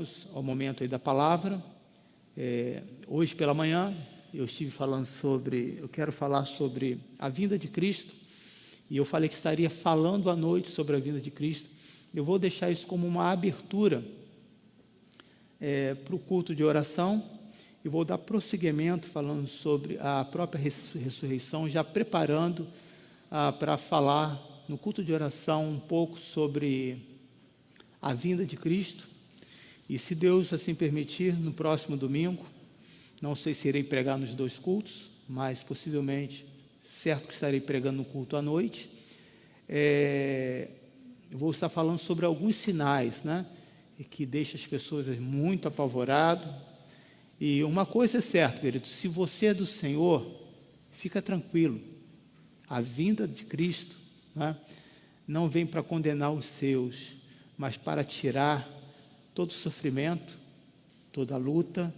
Vamos ao momento aí da palavra. Hoje pela manhã eu quero falar sobre a vinda de Cristo, e eu falei que estaria falando à noite sobre a vinda de Cristo. Eu vou deixar isso como uma abertura para o culto de oração, e vou dar prosseguimento falando sobre a própria ressurreição, já preparando para falar no culto de oração um pouco sobre a vinda de Cristo. E se Deus assim permitir, no próximo domingo, não sei se irei pregar nos dois cultos, mas possivelmente, certo que estarei pregando no culto à noite, eu vou estar falando sobre alguns sinais, que deixam as pessoas muito apavoradas. E uma coisa é certa, querido, se você é do Senhor, fica tranquilo, a vinda de Cristo não vem para condenar os seus, mas para tirar todo o sofrimento, toda a luta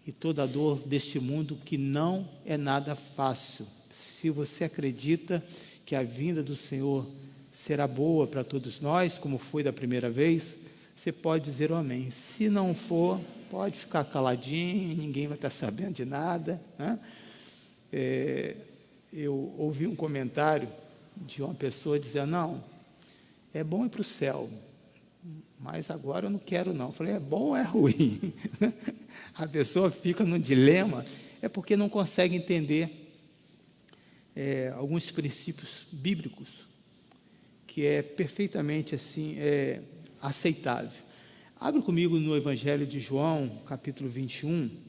e toda a dor deste mundo, que não é nada fácil. Se você acredita que a vinda do Senhor será boa para todos nós, como foi da primeira vez, você pode dizer o amém. Se não for, pode ficar caladinho, ninguém vai estar sabendo de nada. Eu ouvi um comentário de uma pessoa dizendo: não, é bom ir para o céu, mas agora eu não quero não. Eu falei: é bom ou é ruim? A pessoa fica num dilema, é porque não consegue entender alguns princípios bíblicos, que é perfeitamente assim, aceitável. Abre comigo no Evangelho de João, capítulo 21.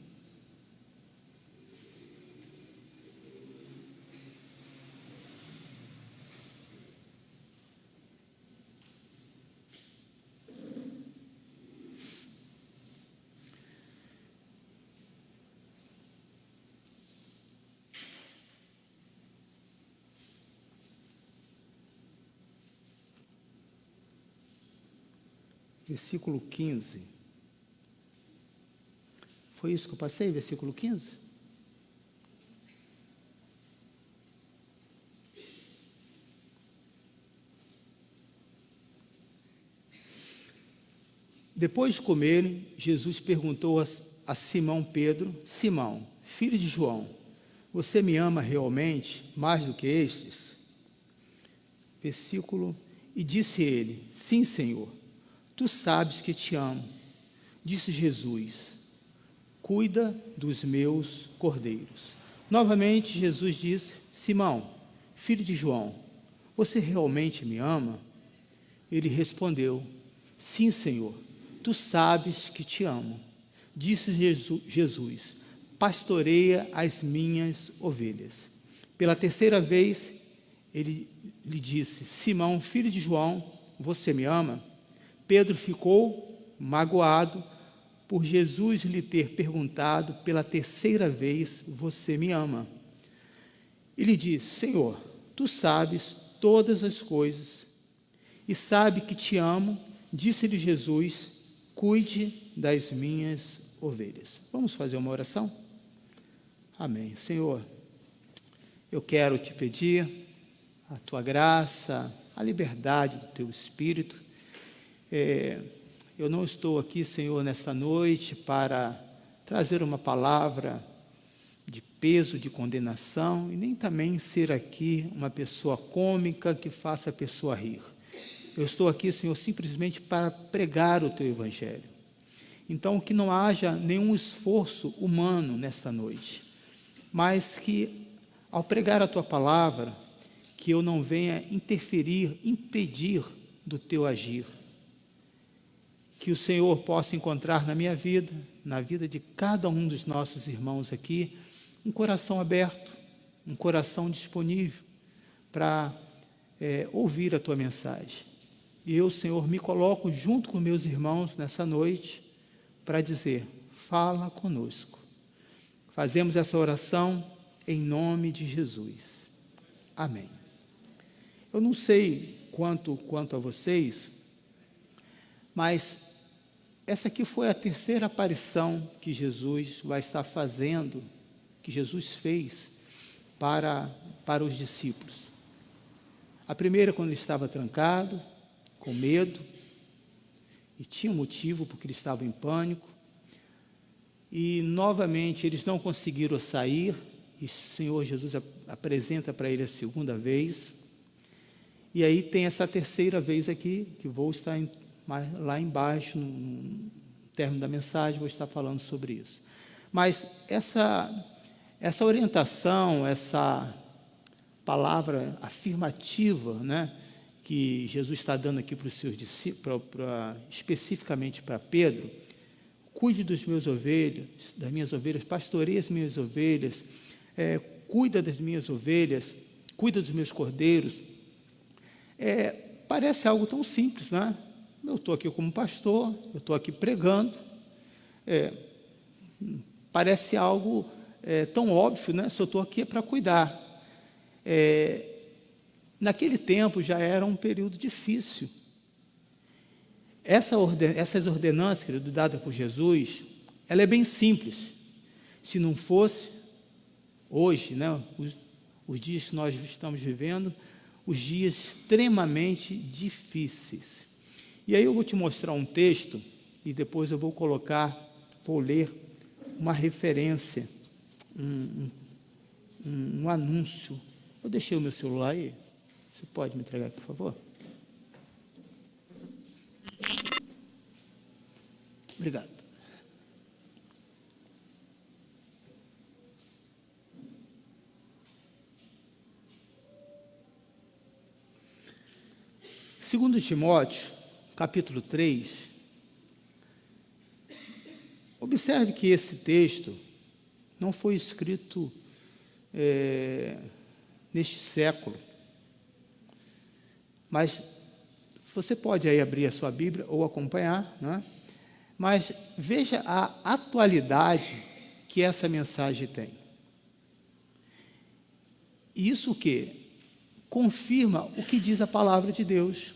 Versículo 15. Foi isso que eu passei, versículo 15? Depois de comerem, Jesus perguntou a Simão Pedro: Simão, filho de João, você me ama realmente mais do que estes? E disse ele: sim, Senhor, tu sabes que te amo. Disse Jesus: cuida dos meus cordeiros. Novamente Jesus disse: Simão, filho de João, você realmente me ama? Ele respondeu: sim, Senhor, tu sabes que te amo. Disse Jesus: pastoreia as minhas ovelhas. Pela terceira vez ele lhe disse: Simão, filho de João, você me ama? Pedro ficou magoado por Jesus lhe ter perguntado pela terceira vez: você me ama? Ele disse: Senhor, tu sabes todas as coisas e sabe que te amo. Disse-lhe Jesus: cuide das minhas ovelhas. Vamos fazer uma oração? Amém. Senhor, eu quero te pedir a tua graça, a liberdade do teu Espírito. Eu não estou aqui, Senhor, nesta noite para trazer uma palavra de peso, de condenação, e nem também ser aqui uma pessoa cômica que faça a pessoa rir. Eu estou aqui, Senhor, simplesmente para pregar o teu Evangelho. Então, que não haja nenhum esforço humano nesta noite, mas que, ao pregar a tua palavra, que eu não venha interferir, impedir do teu agir. Que o Senhor possa encontrar na minha vida, na vida de cada um dos nossos irmãos aqui, um coração aberto, um coração disponível para ouvir a tua mensagem. E eu, Senhor, me coloco junto com meus irmãos nessa noite para dizer: fala conosco. Fazemos essa oração em nome de Jesus. Amém. Eu não sei quanto a vocês, mas essa aqui foi a terceira aparição que Jesus vai estar fazendo, que Jesus fez para os discípulos. A primeira, quando ele estava trancado, com medo, e tinha um motivo porque eles estavam em pânico. E novamente eles não conseguiram sair, e o Senhor Jesus apresenta para ele a segunda vez. E aí tem essa terceira vez aqui, que vou estar lá embaixo, no término da mensagem, vou estar falando sobre isso. Mas essa orientação, essa palavra afirmativa, né, que Jesus está dando aqui para os seus discípulos, especificamente para Pedro: cuide das minhas ovelhas, pastoreie as minhas ovelhas, cuida das minhas ovelhas, cuida dos meus cordeiros. Parece algo tão simples, né? Eu estou aqui como pastor, eu estou aqui pregando, parece algo tão óbvio, né? Se eu estou aqui é para cuidar. Naquele tempo já era um período difícil. Essas ordenanças, querido, dadas por Jesus, ela é bem simples. Se não fosse hoje, né, os dias que nós estamos vivendo, os dias extremamente difíceis. E aí eu vou te mostrar um texto e depois eu vou ler uma referência, um anúncio. Eu deixei o meu celular aí. Você pode me entregar, por favor? Obrigado. Segundo Timóteo, capítulo 3, observe que esse texto não foi escrito neste século, mas você pode aí abrir a sua Bíblia ou acompanhar, né? Mas veja a atualidade que essa mensagem tem. Isso o quê? Confirma o que diz a palavra de Deus.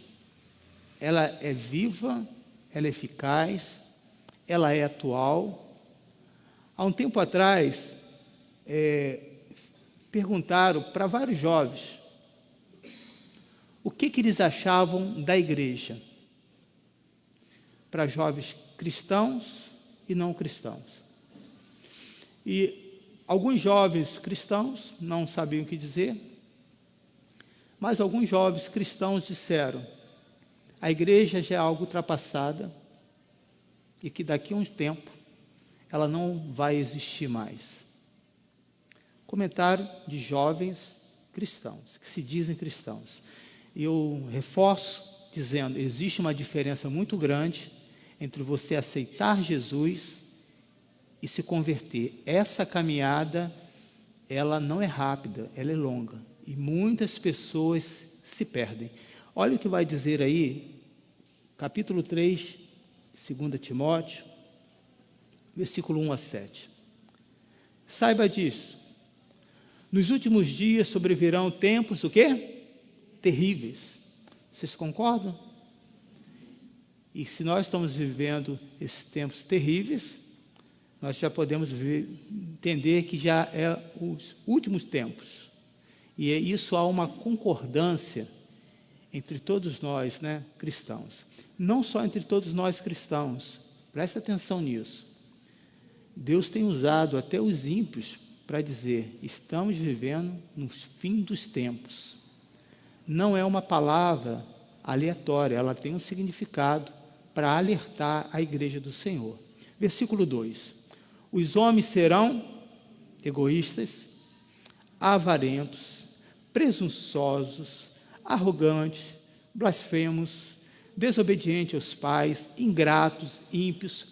Ela é viva, ela é eficaz, ela é atual. Há um tempo atrás, perguntaram para vários jovens o que eles achavam da igreja, para jovens cristãos e não cristãos. E alguns jovens cristãos não sabiam o que dizer, mas alguns jovens cristãos disseram: a igreja já é algo ultrapassada e que daqui a um tempo ela não vai existir mais. Comentário de jovens cristãos, que se dizem cristãos. E eu reforço dizendo: existe uma diferença muito grande entre você aceitar Jesus e se converter. Essa caminhada, ela não é rápida, ela é longa. E muitas pessoas se perdem. Olha o que vai dizer aí, capítulo 3, 2 Timóteo, versículo 1 a 7. Saiba disso. Nos últimos dias sobrevirão tempos, o quê? Terríveis. Vocês concordam? E se nós estamos vivendo esses tempos terríveis, nós já podemos entender que já é os últimos tempos. E isso há uma concordância entre todos nós, né, cristãos. Não só entre todos nós cristãos. Presta atenção nisso. Deus tem usado até os ímpios para dizer: estamos vivendo no fim dos tempos. Não é uma palavra aleatória, ela tem um significado para alertar a igreja do Senhor. Versículo 2: os homens serão egoístas, avarentos, presunçosos, arrogantes, blasfemos, desobedientes aos pais, ingratos, ímpios.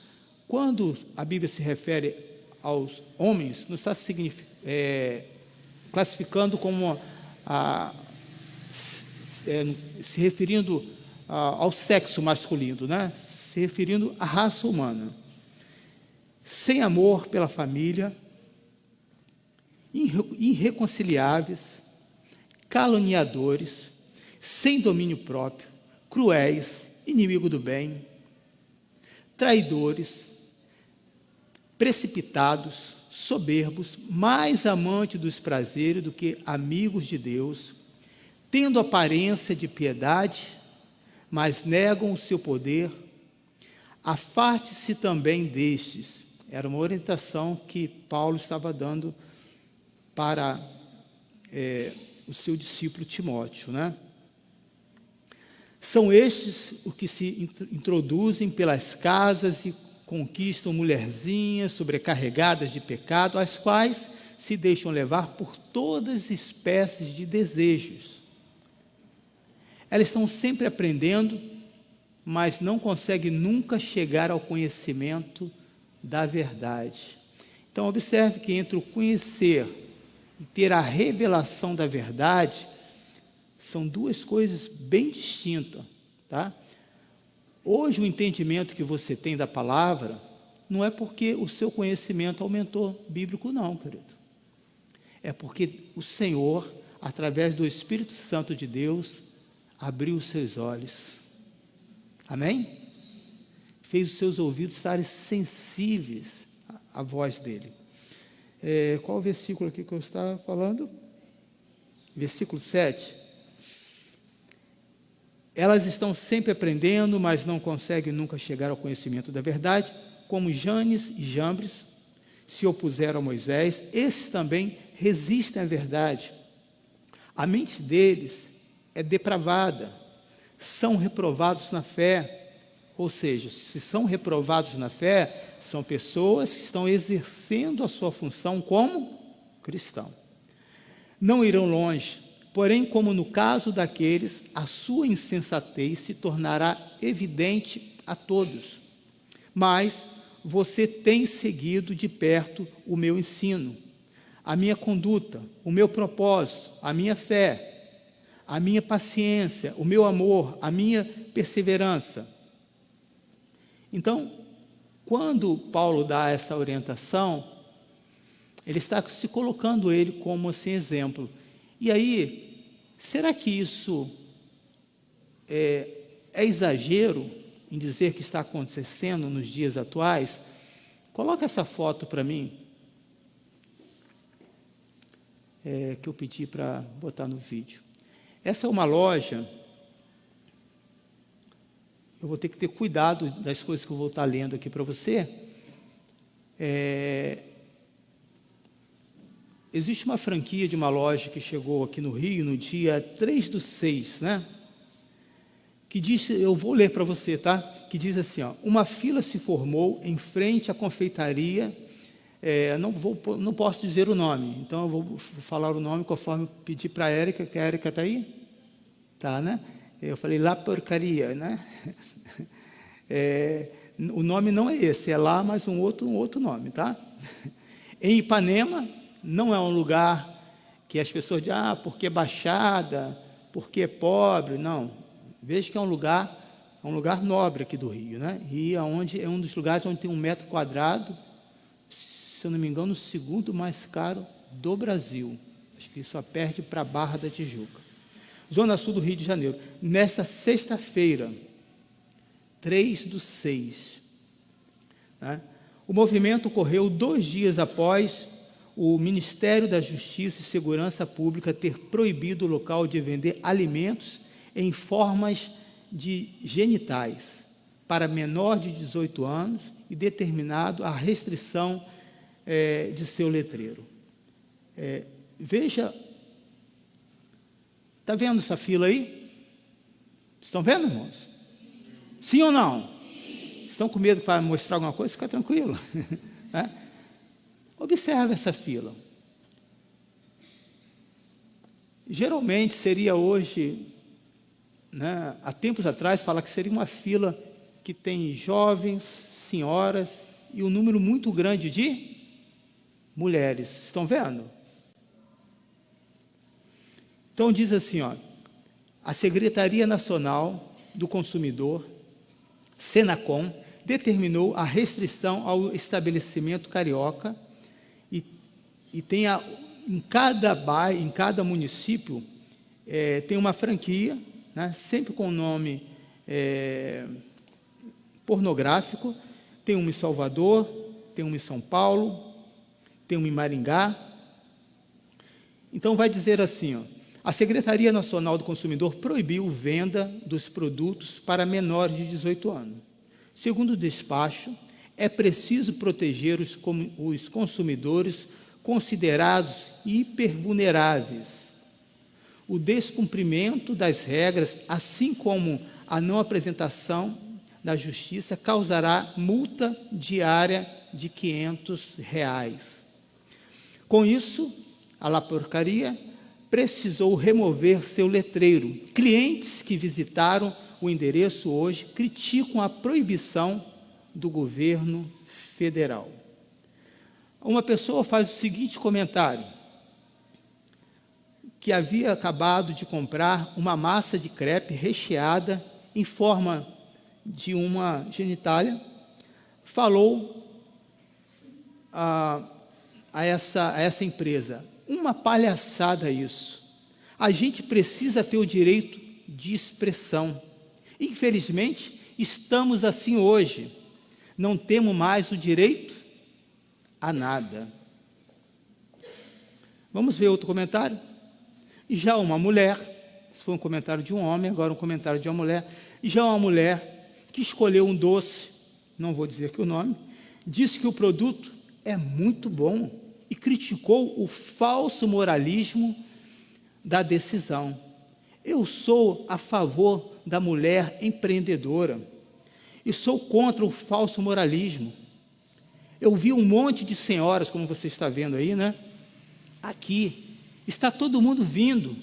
Quando a Bíblia se refere aos homens, não está classificando como se referindo ao sexo masculino, né? Se referindo à raça humana. Sem amor pela família, irreconciliáveis, caluniadores, sem domínio próprio, cruéis, inimigo do bem, traidores, precipitados, soberbos, mais amantes dos prazeres do que amigos de Deus, tendo aparência de piedade, mas negam o seu poder, afaste-se também destes. Era uma orientação que Paulo estava dando para o seu discípulo Timóteo, né? São estes os que se introduzem pelas casas e conquistam mulherzinhas sobrecarregadas de pecado, as quais se deixam levar por todas as espécies de desejos. Elas estão sempre aprendendo, mas não conseguem nunca chegar ao conhecimento da verdade. Então, observe que entre o conhecer e ter a revelação da verdade, são duas coisas bem distintas, tá? Hoje, o entendimento que você tem da palavra, não é porque o seu conhecimento aumentou bíblico, não, querido. É porque o Senhor, através do Espírito Santo de Deus, abriu os seus olhos. Amém? Fez os seus ouvidos estarem sensíveis à voz dele. Qual o versículo aqui que eu estava falando? Versículo 7. Elas estão sempre aprendendo, mas não conseguem nunca chegar ao conhecimento da verdade, como Janes e Jambres se opuseram a Moisés, esses também resistem à verdade. A mente deles é depravada, são reprovados na fé. Ou seja, se são reprovados na fé, são pessoas que estão exercendo a sua função como cristão. Não irão longe, porém, como no caso daqueles, a sua insensatez se tornará evidente a todos. Mas você tem seguido de perto o meu ensino, a minha conduta, o meu propósito, a minha fé, a minha paciência, o meu amor, a minha perseverança. Então, quando Paulo dá essa orientação, ele está se colocando ele como assim exemplo. E aí, será que isso é exagero em dizer que está acontecendo nos dias atuais? Coloca essa foto para mim, que eu pedi para botar no vídeo. Essa é uma loja. Eu vou ter que ter cuidado das coisas que eu vou estar lendo aqui para você. Existe uma franquia de uma loja que chegou aqui no Rio no dia 3/6, né? Que diz, eu vou ler para você, tá? Que diz assim, ó: uma fila se formou em frente à confeitaria, não posso dizer o nome, então eu vou falar o nome conforme eu pedi para a Érica, que a Érica está aí? Tá, né? Eu falei La Porcaria, né? O nome não é esse, é lá, mas um outro nome, tá? Em Ipanema, não é um lugar que as pessoas dizem, porque é baixada, porque é pobre, não. Veja que é um lugar nobre aqui do Rio, né? E é um dos lugares onde tem 1 metro quadrado, se eu não me engano, o segundo mais caro do Brasil. Acho que só perde para a Barra da Tijuca. Zona Sul do Rio de Janeiro. Nesta sexta-feira, 3/6, né? O movimento ocorreu 2 dias após o Ministério da Justiça e Segurança Pública ter proibido o local de vender alimentos em formas de genitais para menor de 18 anos e determinado a restrição de seu letreiro. Veja, está vendo essa fila aí? Estão vendo, irmãos? Sim ou não? Sim. Estão com medo que vai mostrar alguma coisa? Fica tranquilo. Né? Observe essa fila. Geralmente seria hoje, né, há tempos atrás, fala que seria uma fila que tem jovens, senhoras e um número muito grande de mulheres. Estão vendo? Então diz assim, ó: a Secretaria Nacional do Consumidor, Senacom, determinou a restrição ao estabelecimento carioca e tem em cada bairro, em cada município, tem uma franquia, né, sempre com nome pornográfico. Tem uma em Salvador, tem uma em São Paulo, tem uma em Maringá. Então vai dizer assim, ó: a Secretaria Nacional do Consumidor proibiu venda dos produtos para menores de 18 anos. Segundo o despacho, é preciso proteger os consumidores considerados hipervulneráveis. O descumprimento das regras, assim como a não apresentação da justiça, causará multa diária de R$500. Com isso, a La Porcaria precisou remover seu letreiro. Clientes que visitaram o endereço hoje criticam a proibição do governo federal. Uma pessoa faz o seguinte comentário, que havia acabado de comprar uma massa de crepe recheada em forma de uma genitália, falou a essa empresa: uma palhaçada isso, a gente precisa ter o direito de expressão. Infelizmente, estamos assim hoje, não temos mais o direito a nada. Vamos ver outro comentário? Já uma mulher, isso foi um comentário de um homem, agora um comentário de uma mulher, já uma mulher que escolheu um doce, não vou dizer aqui o nome, disse que o produto é muito bom e criticou o falso moralismo da decisão. Eu sou a favor da mulher empreendedora e sou contra o falso moralismo. Eu vi um monte de senhoras, como você está vendo aí, né? Aqui, está todo mundo vindo,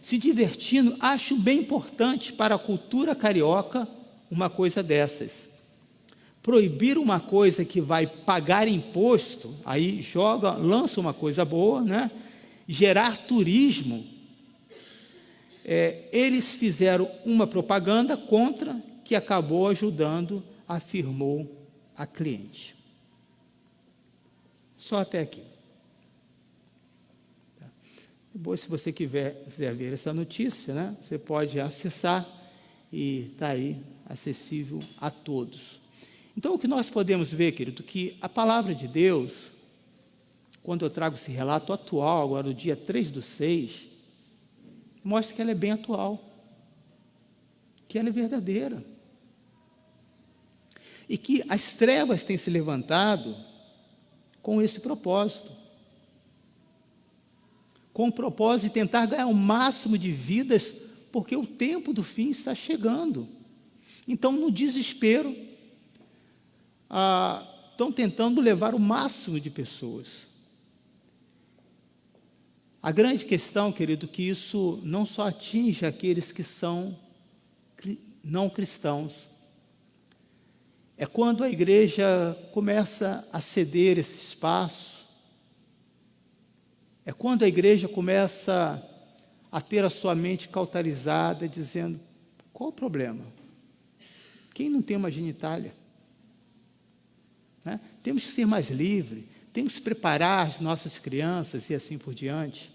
se divertindo. Acho bem importante para a cultura carioca uma coisa dessas. Proibir uma coisa que vai pagar imposto, aí lança uma coisa boa, né? Gerar turismo. Eles fizeram uma propaganda contra, que acabou ajudando, afirmou a cliente. Só até aqui. Depois, se você quiser ver essa notícia, né, você pode acessar e está aí acessível a todos. Então, o que nós podemos ver, querido, que a palavra de Deus, quando eu trago esse relato atual, agora no dia 3/6, mostra que ela é bem atual, que ela é verdadeira. E que as trevas têm se levantado com esse propósito. Com o propósito de tentar ganhar o máximo de vidas, porque o tempo do fim está chegando. Então, no desespero, estão tentando levar o máximo de pessoas. A grande questão, querido, que isso não só atinge aqueles que são não cristãos. É quando a igreja começa a ceder esse espaço, é quando a igreja começa a ter a sua mente cauterizada, dizendo: qual o problema? Quem não tem uma genitália? Né? Temos que ser mais livres, temos que preparar as nossas crianças e assim por diante.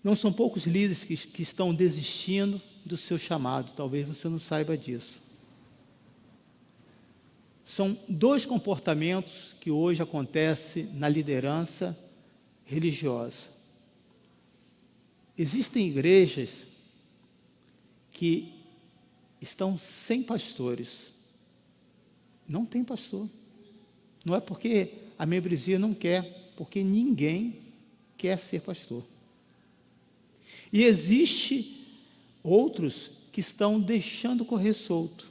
Não são poucos líderes que estão desistindo do seu chamado, talvez você não saiba disso. São dois comportamentos que hoje acontecem na liderança religiosa. Existem igrejas que estão sem pastores. Não tem pastor. Não é porque a membresia não quer, porque ninguém quer ser pastor. E existe outros que estão deixando correr solto.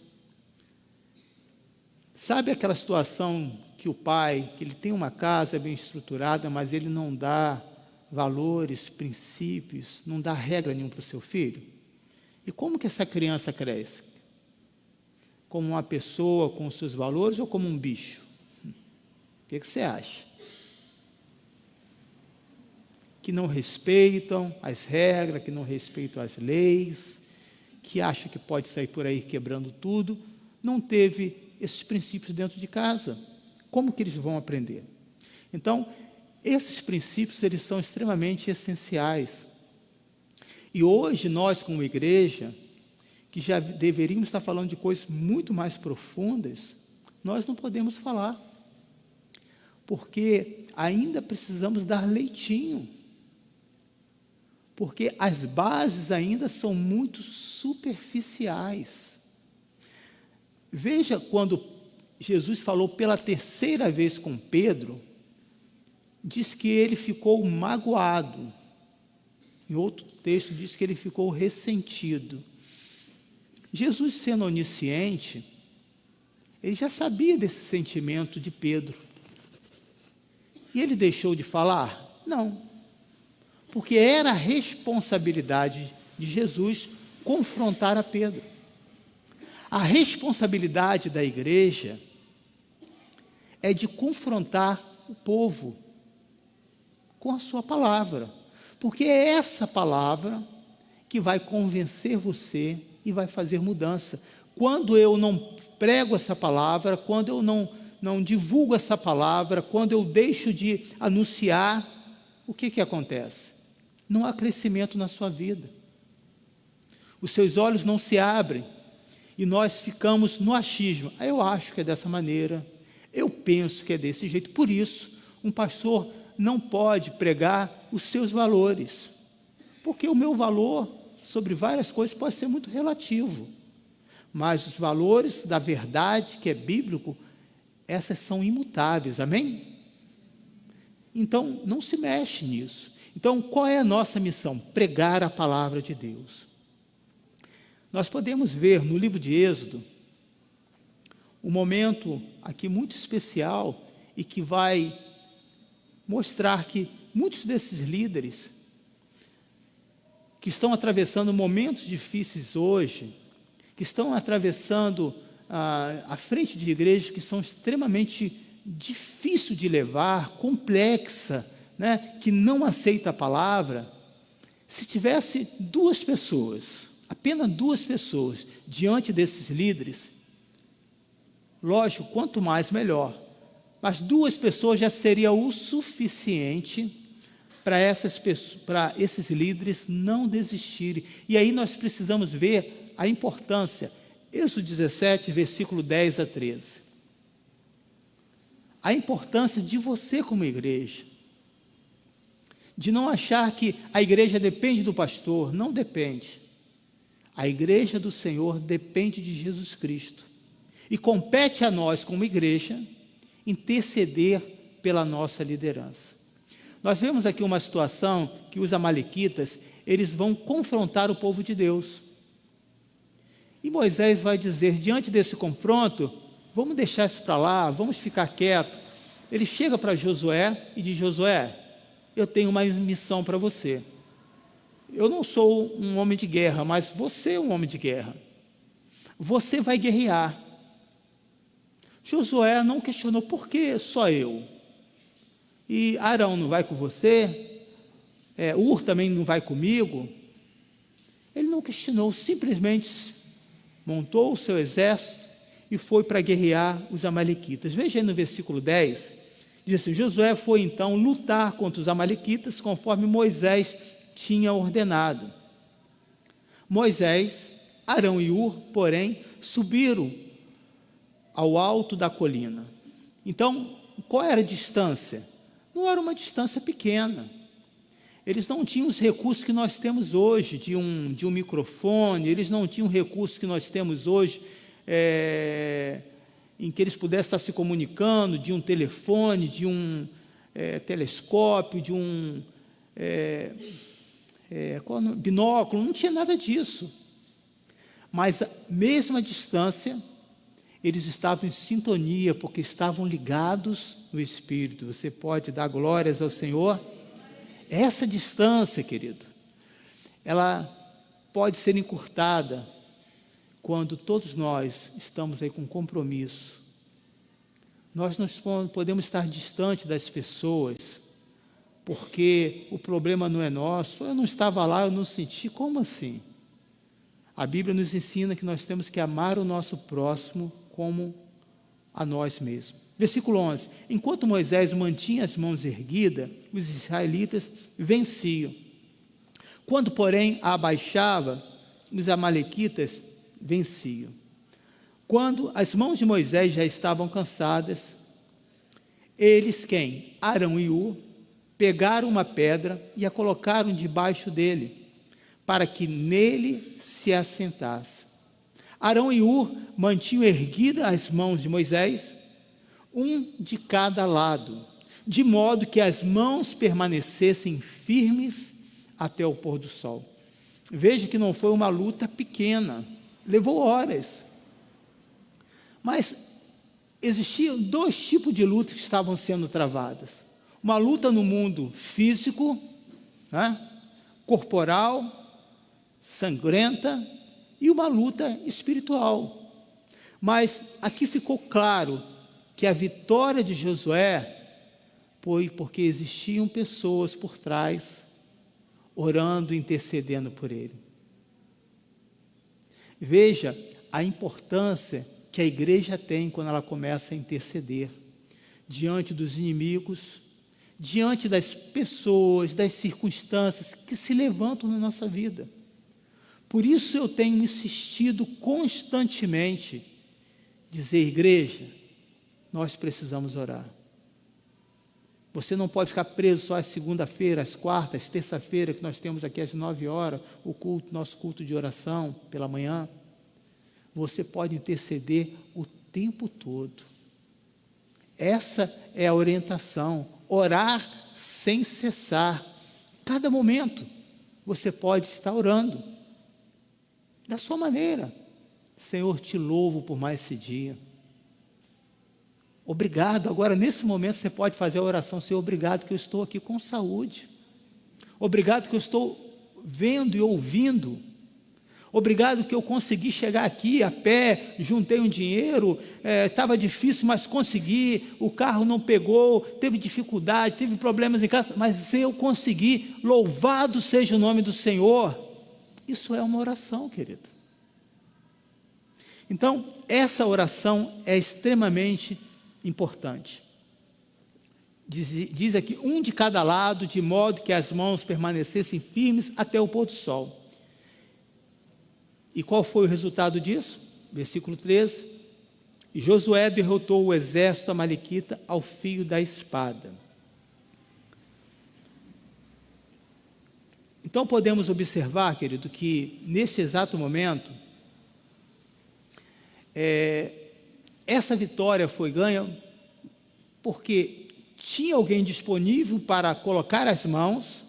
Sabe aquela situação que o pai, que ele tem uma casa bem estruturada, mas ele não dá valores, princípios, não dá regra nenhuma para o seu filho? E como que essa criança cresce? Como uma pessoa com os seus valores ou como um bicho? O que você acha? Que não respeitam as regras, que não respeitam as leis, que acha que pode sair por aí quebrando tudo, não teve esses princípios dentro de casa. Como que eles vão aprender? Então, esses princípios, eles são extremamente essenciais. E hoje, nós, como igreja, que já deveríamos estar falando de coisas muito mais profundas, nós não podemos falar, porque ainda precisamos dar leitinho, porque as bases ainda são muito superficiais. Veja quando Jesus falou pela terceira vez com Pedro, diz que ele ficou magoado. Em outro texto diz que ele ficou ressentido. Jesus, sendo onisciente, ele já sabia desse sentimento de Pedro. E ele deixou de falar? Não. Porque era a responsabilidade de Jesus confrontar a Pedro. A responsabilidade da igreja é de confrontar o povo com a sua palavra. Porque é essa palavra que vai convencer você e vai fazer mudança. Quando eu não prego essa palavra, quando eu não divulgo essa palavra, quando eu deixo de anunciar, o que acontece? Não há crescimento na sua vida. Os seus olhos não se abrem e nós ficamos no achismo. Eu acho que é dessa maneira, eu penso que é desse jeito. Por isso, um pastor não pode pregar os seus valores, porque o meu valor sobre várias coisas pode ser muito relativo, mas os valores da verdade, que é bíblico, essas são imutáveis, amém? Então, não se mexe nisso. Então, qual é a nossa missão? Pregar a palavra de Deus. Nós podemos ver no livro de Êxodo um momento aqui muito especial e que vai mostrar que muitos desses líderes que estão atravessando momentos difíceis hoje, que estão atravessando a frente de igrejas que são extremamente difíceis de levar, complexa, né, que não aceita a palavra, se tivesse duas pessoas, apenas duas pessoas, diante desses líderes, lógico, quanto mais melhor, mas duas pessoas já seria o suficiente para esses líderes não desistirem. E aí nós precisamos ver a importância. Êxodo 17, versículo 10 a 13. A importância de você como igreja. De não achar que a igreja depende do pastor. Não depende. A igreja do Senhor depende de Jesus Cristo. E compete a nós, como igreja, interceder pela nossa liderança. Nós vemos aqui uma situação que os amalequitas, eles vão confrontar o povo de Deus. E Moisés vai dizer, diante desse confronto, vamos deixar isso para lá, vamos ficar quieto. Ele chega para Josué e diz, Josué, eu tenho uma missão para você. Eu não sou um homem de guerra, mas você é um homem de guerra. Você vai guerrear. Josué não questionou, por que só eu? E Arão não vai com você? Ur também não vai comigo? Ele não questionou, simplesmente montou o seu exército e foi para guerrear os amalequitas. Veja aí no versículo 10, diz assim, Josué foi então lutar contra os amalequitas, conforme Moisés tinha ordenado. Moisés, Arão e Ur, porém, subiram ao alto da colina. Então, qual era a distância? Não era uma distância pequena. Eles não tinham os recursos que nós temos hoje, de um microfone, eles não tinham recursos que nós temos hoje, em que eles pudessem estar se comunicando, de um telefone, de um telescópio, de um binóculo, não tinha nada disso. Mas, mesmo à distância, eles estavam em sintonia, porque estavam ligados no Espírito. Você pode dar glórias ao Senhor? Essa distância, querido, ela pode ser encurtada quando todos nós estamos aí com compromisso. Nós não podemos estar distante das pessoas, porque o problema não é nosso. Eu não estava lá, eu não senti. Como assim? A Bíblia nos ensina que nós temos que amar o nosso próximo como a nós mesmos. Versículo 11, enquanto Moisés mantinha as mãos erguidas, os israelitas venciam. Quando, porém, a abaixava, os amalequitas venciam. Quando as mãos de Moisés já estavam cansadas, eles, quem? Arão e Ur, pegaram uma pedra e a colocaram debaixo dele, para que nele se assentasse. Arão e Hur mantinham erguidas as mãos de Moisés, um de cada lado, de modo que as mãos permanecessem firmes até o pôr do sol. Veja que não foi uma luta pequena, levou horas. Mas existiam dois tipos de lutas que estavam sendo travadas. Uma luta no mundo físico, né, corporal, sangrenta, e uma luta espiritual. Mas aqui ficou claro que a vitória de Josué foi porque existiam pessoas por trás, orando e intercedendo por ele. Veja a importância que a igreja tem quando ela começa a interceder diante dos inimigos, diante das pessoas, das circunstâncias que se levantam na nossa vida. Por isso eu tenho insistido constantemente, dizer, igreja, nós precisamos orar. Você não pode ficar preso só às segunda-feira, às quartas, às terça-feira, que nós temos aqui às 9 horas, o culto, nosso culto de oração pela manhã. Você pode interceder o tempo todo. Essa é a orientação, orar sem cessar. Cada momento você pode estar orando. Da sua maneira. Senhor, te louvo por mais esse dia. Obrigado. Agora, nesse momento, você pode fazer a oração. Senhor, obrigado que eu estou aqui com saúde. Obrigado que eu estou vendo e ouvindo. Obrigado que eu consegui chegar aqui a pé, juntei um dinheiro, estava difícil, mas consegui, o carro não pegou, teve dificuldade, teve problemas em casa, mas eu consegui. Louvado seja o nome do Senhor. Isso é uma oração, querido. Então, essa oração é extremamente importante. Diz aqui, um de cada lado, de modo que as mãos permanecessem firmes até o pôr do sol. E qual foi o resultado disso? Versículo 13. Josué derrotou o exército amalequita ao fio da espada. Então podemos observar, querido, que neste exato momento, essa vitória foi ganha porque tinha alguém disponível para colocar as mãos,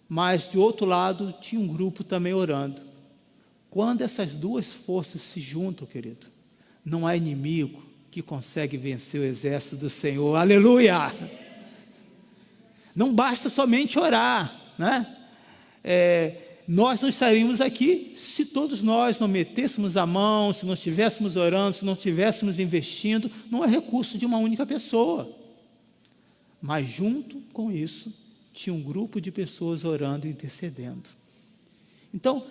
mas de outro lado tinha um grupo também orando. Quando essas duas forças se juntam, querido, não há inimigo que consegue vencer o exército do Senhor. Aleluia! Não basta somente orar, né? Nós não estaríamos aqui se todos nós não metêssemos a mão, se não estivéssemos orando, se não estivéssemos investindo. Não é recurso de uma única pessoa. Mas junto com isso, tinha um grupo de pessoas orando e intercedendo. Então,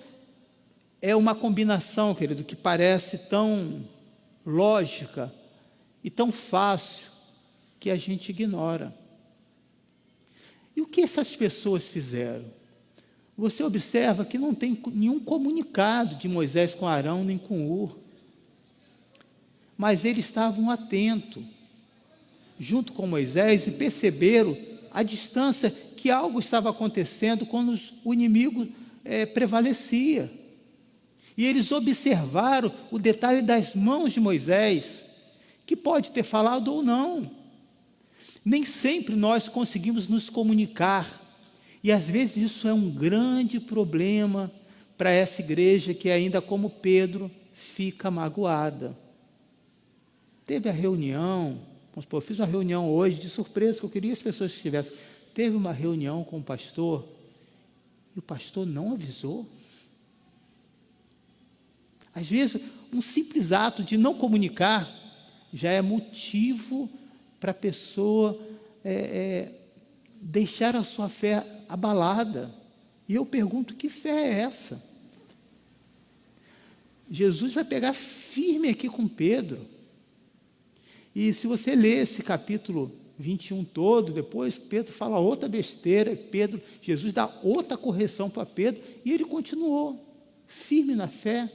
é uma combinação, querido, que parece tão lógica e tão fácil que a gente ignora. E o que essas pessoas fizeram? Você observa que não tem nenhum comunicado de Moisés com Arão nem com Hur. Mas eles estavam atentos, junto com Moisés, e perceberam a distância que algo estava acontecendo quando o inimigo prevalecia. E eles observaram o detalhe das mãos de Moisés, que pode ter falado ou não. Nem sempre nós conseguimos nos comunicar, e às vezes isso é um grande problema para essa igreja que ainda como Pedro fica magoada. Teve a reunião, vamos supor, eu fiz uma reunião hoje de surpresa, que eu queria as pessoas que estivessem. Teve uma reunião com o pastor, e o pastor não avisou. Às vezes, um simples ato de não comunicar já é motivo para a pessoa deixar a sua fé abalada. E eu pergunto, que fé é essa? Jesus vai pegar firme aqui com Pedro. E se você ler esse capítulo 21 todo, depois Pedro fala outra besteira, Jesus dá outra correção para Pedro, e ele continuou firme na fé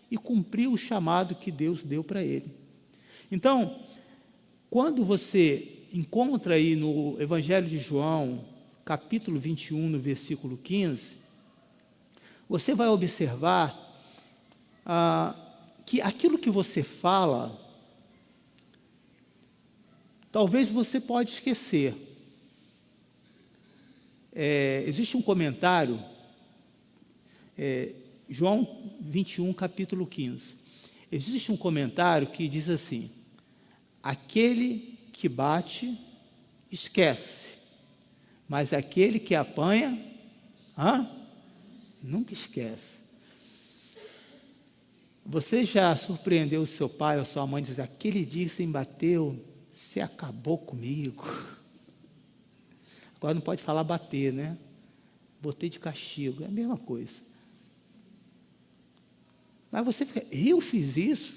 e cumpriu o chamado que Deus deu para ele. Então, quando você encontra aí no Evangelho de João, capítulo 21, no versículo 15, você vai observar que aquilo que você fala, talvez você pode esquecer. Existe um comentário, João 21, capítulo 15. Existe um comentário que diz assim: aquele que bate, esquece, mas aquele que apanha, nunca esquece. Você já surpreendeu o seu pai ou sua mãe dizendo: aquele dia que você me bateu, você acabou comigo. Agora não pode falar bater, né? Botei de castigo, é a mesma coisa. Mas você fica: eu fiz isso?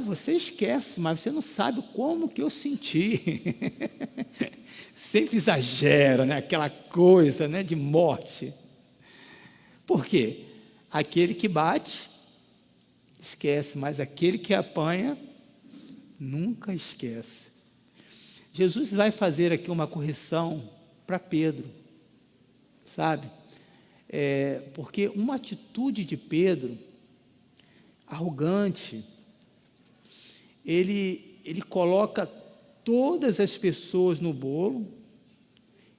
Você esquece, mas você não sabe como que eu senti. Sempre exagera, né? Aquela coisa, né, de morte. Por quê? Aquele que bate, esquece, mas aquele que apanha, nunca esquece. Jesus vai fazer aqui uma correção para Pedro, sabe? Porque uma atitude de Pedro, arrogante, ele coloca todas as pessoas no bolo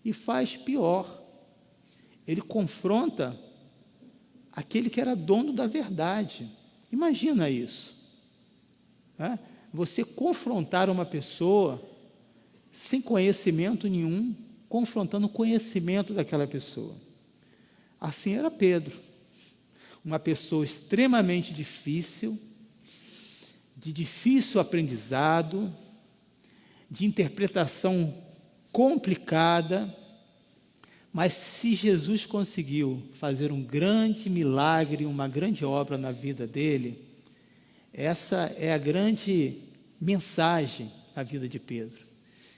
e faz pior. Ele confronta aquele que era dono da verdade. Imagina isso. Você confrontar uma pessoa sem conhecimento nenhum, confrontando o conhecimento daquela pessoa. Assim era Pedro, uma pessoa extremamente difícil, de difícil aprendizado, de interpretação complicada, mas se Jesus conseguiu fazer um grande milagre, uma grande obra na vida dele, essa é a grande mensagem na vida de Pedro.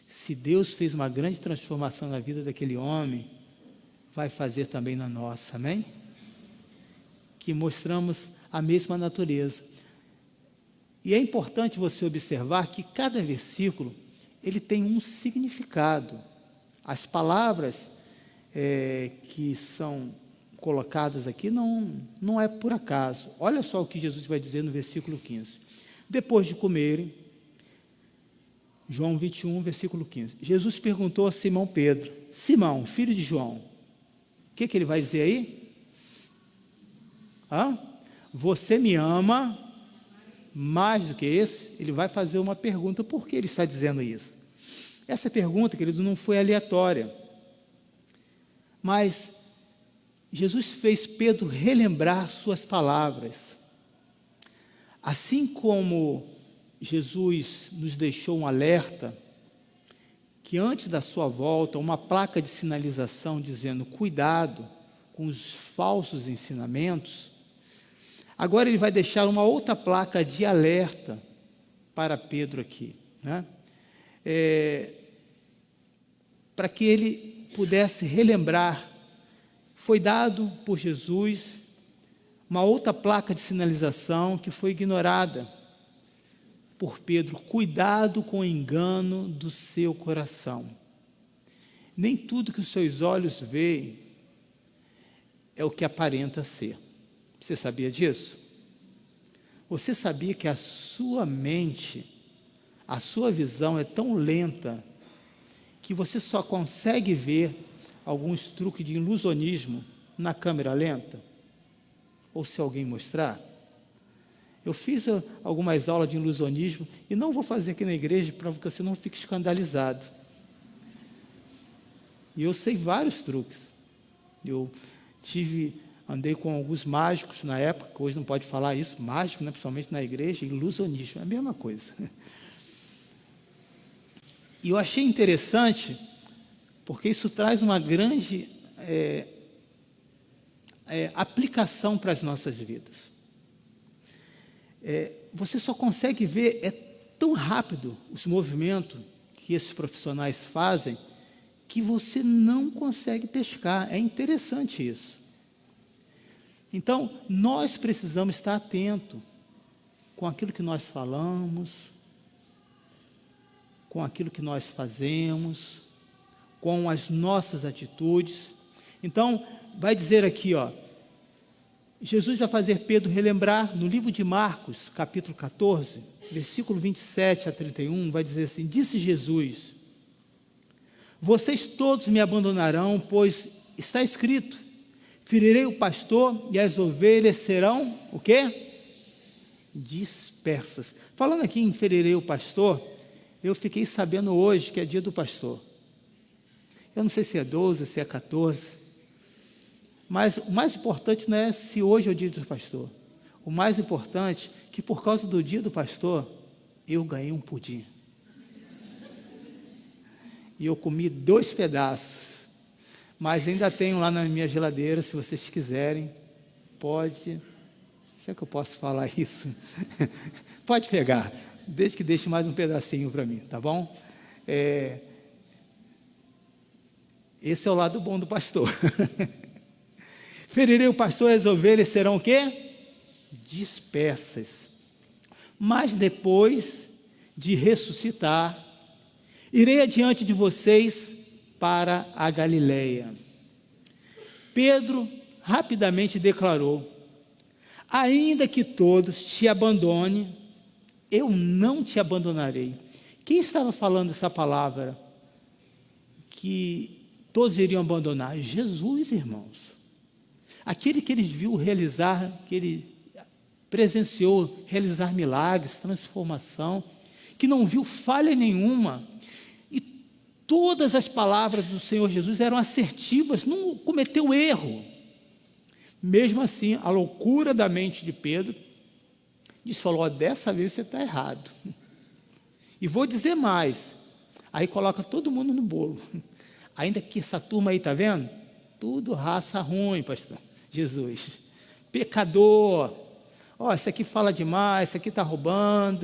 Se Deus fez uma grande transformação na vida daquele homem, vai fazer também na nossa, amém? Que mostramos a mesma natureza. E é importante você observar que cada versículo, ele tem um significado. As palavras que são colocadas aqui não é por acaso. Olha só o que Jesus vai dizer no versículo 15. Depois de comerem, João 21, versículo 15. Jesus perguntou a Simão Pedro: Simão, filho de João, o que ele vai dizer aí? Você me ama mais do que esse? Ele vai fazer uma pergunta: por que ele está dizendo isso? Essa pergunta, querido, não foi aleatória, mas Jesus fez Pedro relembrar suas palavras. Assim como Jesus nos deixou um alerta, que antes da sua volta, uma placa de sinalização dizendo: cuidado com os falsos ensinamentos, agora ele vai deixar uma outra placa de alerta para Pedro aqui, né? Para que ele pudesse relembrar. Foi dado por Jesus uma outra placa de sinalização que foi ignorada por Pedro: cuidado com o engano do seu coração. Nem tudo que os seus olhos veem é o que aparenta ser. Você sabia disso? Você sabia que a sua mente, a sua visão é tão lenta que você só consegue ver alguns truques de ilusionismo na câmera lenta? Ou se alguém mostrar? Eu fiz algumas aulas de ilusionismo e não vou fazer aqui na igreja para que você não fique escandalizado. E eu sei vários truques. Eu andei com alguns mágicos na época, que hoje não pode falar isso, mágico, né, principalmente na igreja, ilusionismo, é a mesma coisa. E eu achei interessante, porque isso traz uma grande aplicação para as nossas vidas. Você só consegue ver, tão rápido os movimentos que esses profissionais fazem, que você não consegue pescar. É interessante isso. Então, nós precisamos estar atentos com aquilo que nós falamos, com aquilo que nós fazemos, com as nossas atitudes. Então, vai dizer aqui, Jesus vai fazer Pedro relembrar no livro de Marcos, capítulo 14, versículo 27 a 31, vai dizer assim: disse Jesus: vocês todos me abandonarão, pois está escrito, ferirei o pastor e as ovelhas serão, o quê? Dispersas. Falando aqui em ferirei o pastor, eu fiquei sabendo hoje que é dia do pastor. Eu não sei se é 12, se é 14, mas o mais importante não é se hoje é o dia do pastor. O mais importante é que por causa do dia do pastor, eu ganhei um pudim. E eu comi 2 pedaços, mas ainda tenho lá na minha geladeira, se vocês quiserem, pode, será que eu posso falar isso? Pode pegar, desde que deixe mais um pedacinho para mim, tá bom? Esse é o lado bom do pastor. Ferirei o pastor e as ovelhas serão o quê? Dispersas. Mas depois de ressuscitar, irei adiante de vocês para a Galileia. Pedro rapidamente declarou: ainda que todos te abandonem, eu não te abandonarei. Quem estava falando essa palavra? Que todos iriam abandonar? Jesus, irmãos. Aquele que eles viu realizar, que ele presenciou realizar milagres, transformação, que não viu falha nenhuma. E todas as palavras do Senhor Jesus eram assertivas, não cometeu erro. Mesmo assim, a loucura da mente de Pedro falou: dessa vez você está errado. E vou dizer mais. Aí coloca todo mundo no bolo. Ainda que essa turma aí, está vendo? Tudo raça ruim, pastor Jesus. Pecador. Esse aqui fala demais, esse aqui está roubando.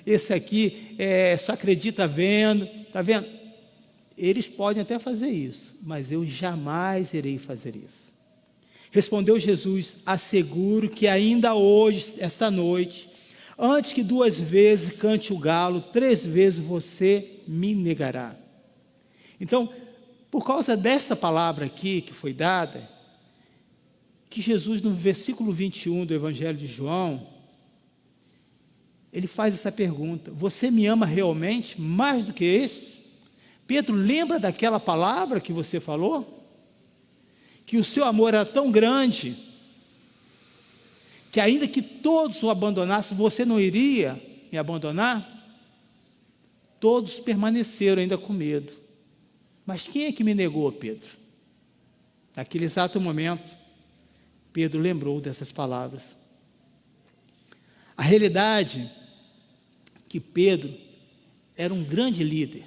Esse aqui só acredita vendo. Está vendo? Eles podem até fazer isso, mas eu jamais irei fazer isso. Respondeu Jesus: asseguro que ainda hoje, esta noite, antes que 2 vezes cante o galo, 3 vezes você me negará. Então, por causa desta palavra aqui que foi dada, que Jesus no versículo 21 do Evangelho de João, ele faz essa pergunta: você me ama realmente mais do que esse? Pedro, lembra daquela palavra que você falou? Que o seu amor era tão grande, que ainda que todos o abandonassem, você não iria me abandonar? Todos permaneceram ainda com medo. Mas quem é que me negou, Pedro? Naquele exato momento, Pedro lembrou dessas palavras. A realidade é que Pedro era um grande líder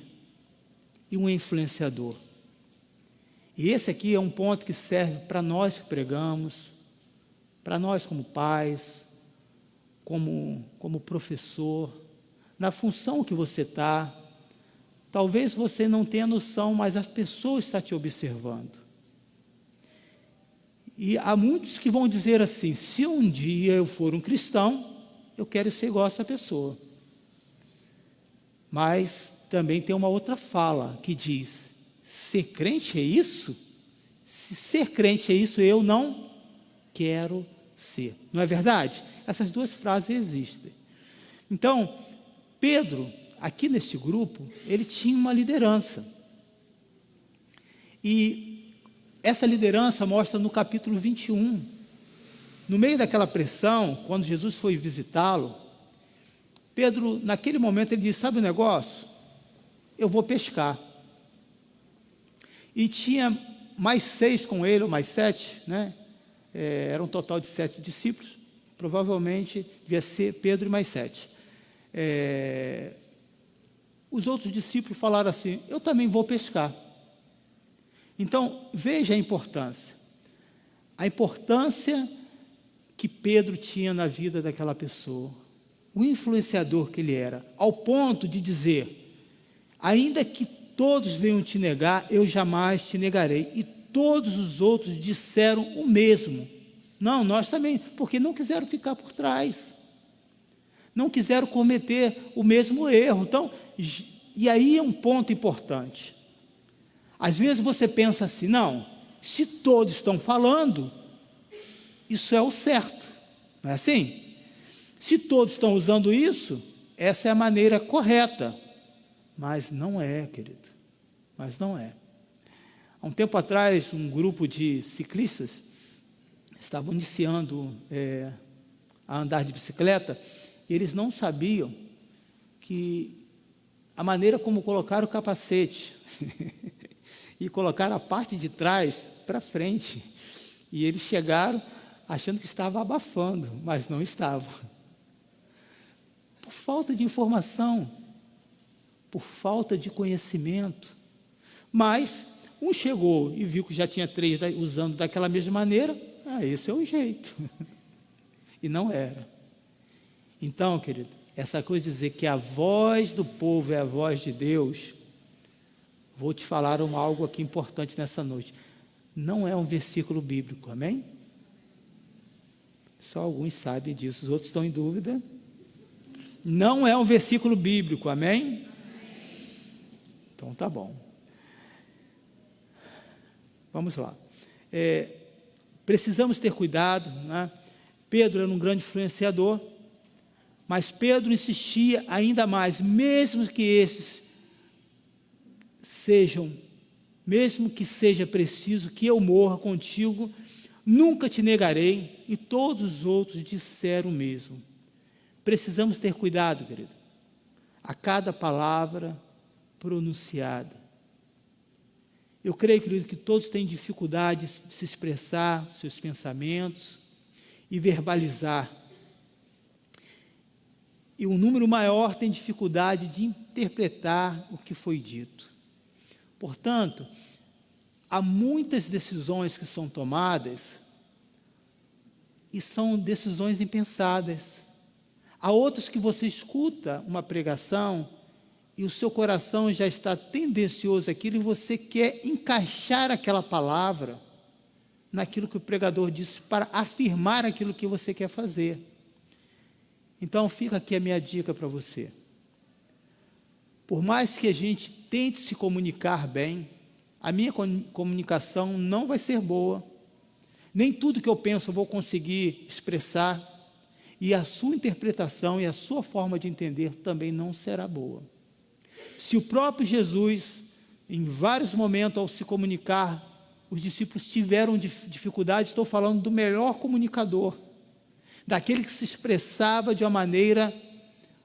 e um influenciador. E esse aqui é um ponto que serve para nós que pregamos, para nós como pais, como professor, na função que você está. Talvez você não tenha noção, mas a pessoa está te observando. E há muitos que vão dizer assim: se um dia eu for um cristão, eu quero ser igual a essa pessoa. Mas também tem uma outra fala que diz: ser crente é isso? Se ser crente é isso, eu não quero ser. Não é verdade? Essas 2 frases existem. Então, Pedro, aqui neste grupo, ele tinha uma liderança. E essa liderança mostra no capítulo 21. No meio daquela pressão, quando Jesus foi visitá-lo, Pedro, naquele momento, ele disse: sabe o negócio? Eu vou pescar. E tinha mais 6 com ele, ou mais 7, né? Era um total de 7 discípulos. Provavelmente devia ser Pedro e mais 7. Os outros discípulos falaram assim: eu também vou pescar. Então, veja a importância. A importância que Pedro tinha na vida daquela pessoa. O influenciador que ele era. Ao ponto de dizer: ainda que todos venham te negar, eu jamais te negarei. E todos os outros disseram o mesmo. Não, nós também, porque não quiseram ficar por trás. Não quiseram cometer o mesmo erro. Então, e aí é um ponto importante. Às vezes você pensa assim: não, se todos estão falando, isso é o certo, não é assim? Se todos estão usando isso, essa é a maneira correta, mas não é, querido, mas não é. Há um tempo atrás, um grupo de ciclistas estavam iniciando a andar de bicicleta, e eles não sabiam que a maneira como colocaram o capacete e colocaram a parte de trás para frente, e eles chegaram achando que estava abafando, mas não estava. Por falta de informação, por falta de conhecimento. Mas um chegou e viu que já tinha 3 usando daquela mesma maneira, esse é o jeito. E não era. Então, querido, essa coisa de dizer que a voz do povo é a voz de Deus, vou te falar algo aqui importante nessa noite. Não é um versículo bíblico, amém? Só alguns sabem disso, os outros estão em dúvida. Não é um versículo bíblico, amém? Então tá bom. Vamos lá. Precisamos ter cuidado, né? Pedro era um grande influenciador, mas Pedro insistia ainda mais, mesmo que seja preciso que eu morra contigo, nunca te negarei, e todos os outros disseram o mesmo. Precisamos ter cuidado, querido, a cada palavra pronunciada. Eu creio, querido, que todos têm dificuldades de se expressar seus pensamentos e verbalizar. E um número maior tem dificuldade de interpretar o que foi dito. Portanto, há muitas decisões que são tomadas e são decisões impensadas. Há outras que você escuta uma pregação e o seu coração já está tendencioso àquilo e você quer encaixar aquela palavra naquilo que o pregador disse para afirmar aquilo que você quer fazer. Então fica aqui a minha dica para você. Por mais que a gente tente se comunicar bem, a minha comunicação não vai ser boa. Nem tudo que eu penso eu vou conseguir expressar, e a sua interpretação e a sua forma de entender também não será boa. Se o próprio Jesus, em vários momentos ao se comunicar, os discípulos tiveram dificuldade, estou falando do melhor comunicador, daquele que se expressava de uma maneira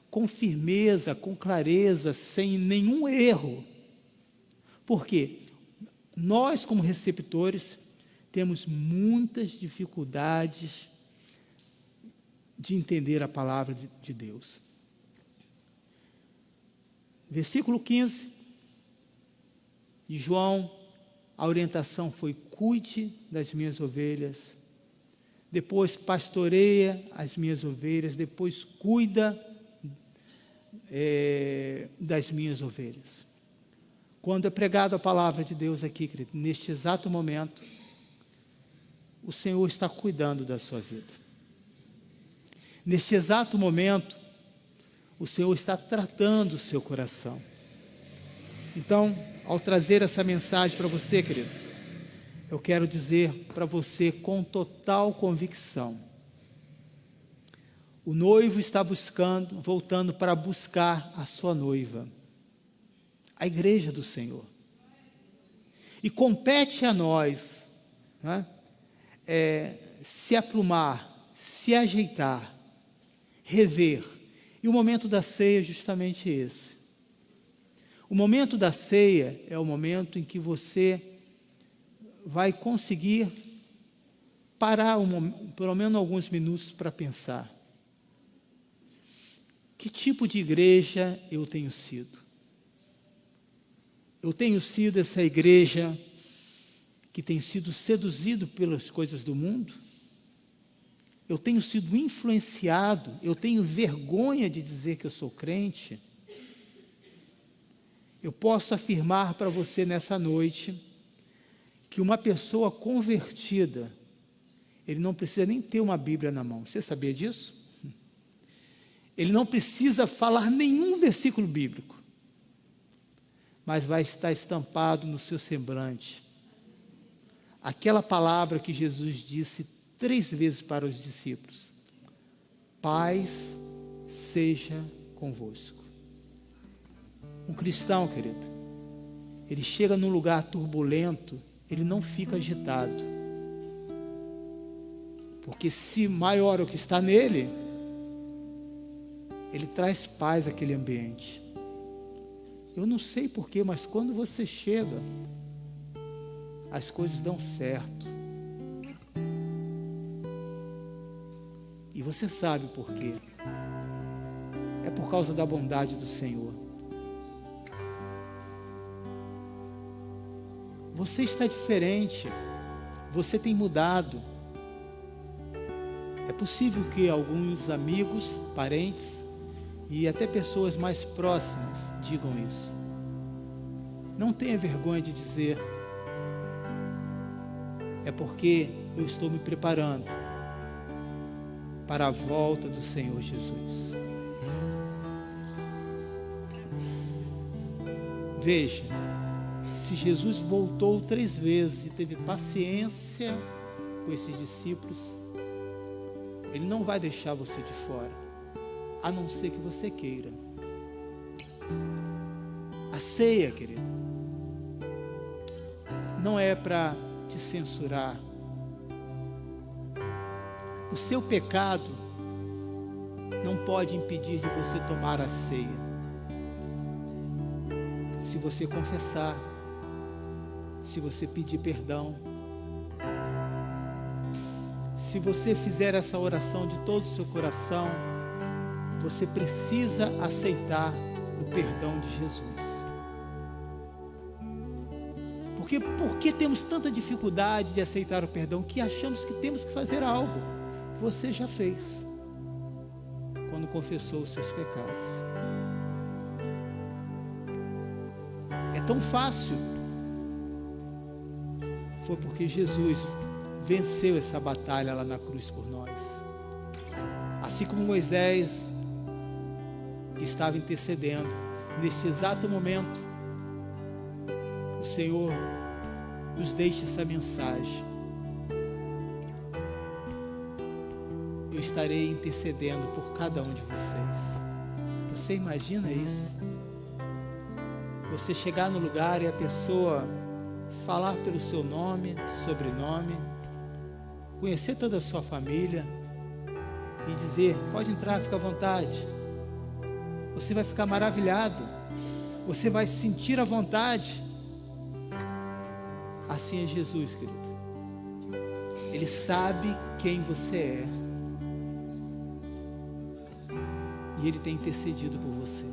com firmeza, com clareza, sem nenhum erro. Por quê? Nós, como receptores, temos muitas dificuldades de entender a palavra de Deus. Versículo 15 de João, a orientação foi: cuide das minhas ovelhas, depois pastoreia as minhas ovelhas, depois cuida das minhas ovelhas. Quando é pregada a palavra de Deus aqui, querido, neste exato momento, o Senhor está cuidando da sua vida. Neste exato momento, o Senhor está tratando o seu coração. Então, ao trazer essa mensagem para você, querido, eu quero dizer para você com total convicção: o noivo está voltando para buscar a sua noiva, a igreja do Senhor. E compete a nós, né, se aprumar, se ajeitar, rever. E o momento da ceia é justamente esse. O momento da ceia é o momento em que você vai conseguir parar pelo menos alguns minutos para pensar: que tipo de igreja eu tenho sido? Eu tenho sido essa igreja que tem sido seduzido pelas coisas do mundo? Eu tenho sido influenciado? Eu tenho vergonha de dizer que eu sou crente? Eu posso afirmar para você nessa noite que uma pessoa convertida, ele não precisa nem ter uma Bíblia na mão. Você sabia disso? Ele não precisa falar nenhum versículo bíblico, mas vai estar estampado no seu semblante aquela palavra que Jesus disse: 3 vezes para os discípulos: paz seja convosco. Um cristão, querido, ele chega num lugar turbulento, ele não fica agitado, porque se maior é o que está nele, ele traz paz àquele ambiente. Eu não sei porquê, mas quando você chega, as coisas dão certo. E você sabe por quê. É por causa da bondade do Senhor. Você está diferente. Você tem mudado. É possível que alguns amigos, parentes e até pessoas mais próximas digam isso. Não tenha vergonha de dizer: é porque eu estou me preparando para a volta do Senhor Jesus. Veja, se Jesus voltou 3 vezes e teve paciência com esses discípulos, Ele não vai deixar você de fora, a não ser que você queira. A ceia, querido, não é para te censurar. O seu pecado não pode impedir de você tomar a ceia. Se você confessar, se você pedir perdão, se você fizer essa oração de todo o seu coração, você precisa aceitar o perdão de Jesus. Por que temos tanta dificuldade de aceitar o perdão? Que achamos que temos que fazer algo. Você já fez, quando confessou os seus pecados. É tão fácil. Foi porque Jesus venceu essa batalha lá na cruz por nós. Assim como Moisés, que estava intercedendo, neste exato momento, o Senhor nos deixa essa mensagem: eu estarei intercedendo por cada um de vocês. Você imagina isso? Você chegar no lugar e a pessoa falar pelo seu nome, sobrenome, conhecer toda a sua família e dizer: pode entrar, fica à vontade. Você vai ficar maravilhado, você vai se sentir à vontade. Assim é Jesus, querido. Ele sabe quem você é. E Ele tem intercedido por você.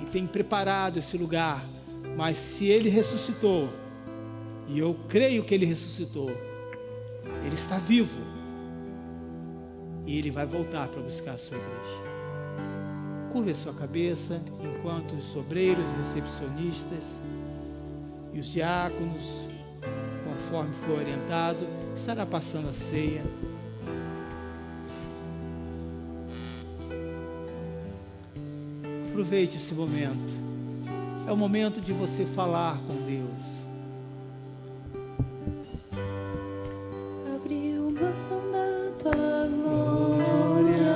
E tem preparado esse lugar. Mas se Ele ressuscitou, e eu creio que Ele ressuscitou, Ele está vivo. E Ele vai voltar para buscar a sua igreja. Curve a sua cabeça, enquanto os obreiros e recepcionistas e os diáconos, conforme for orientado, estará passando a ceia. Aproveite esse momento. É o momento de você falar com Deus. Abriu mão da tua glória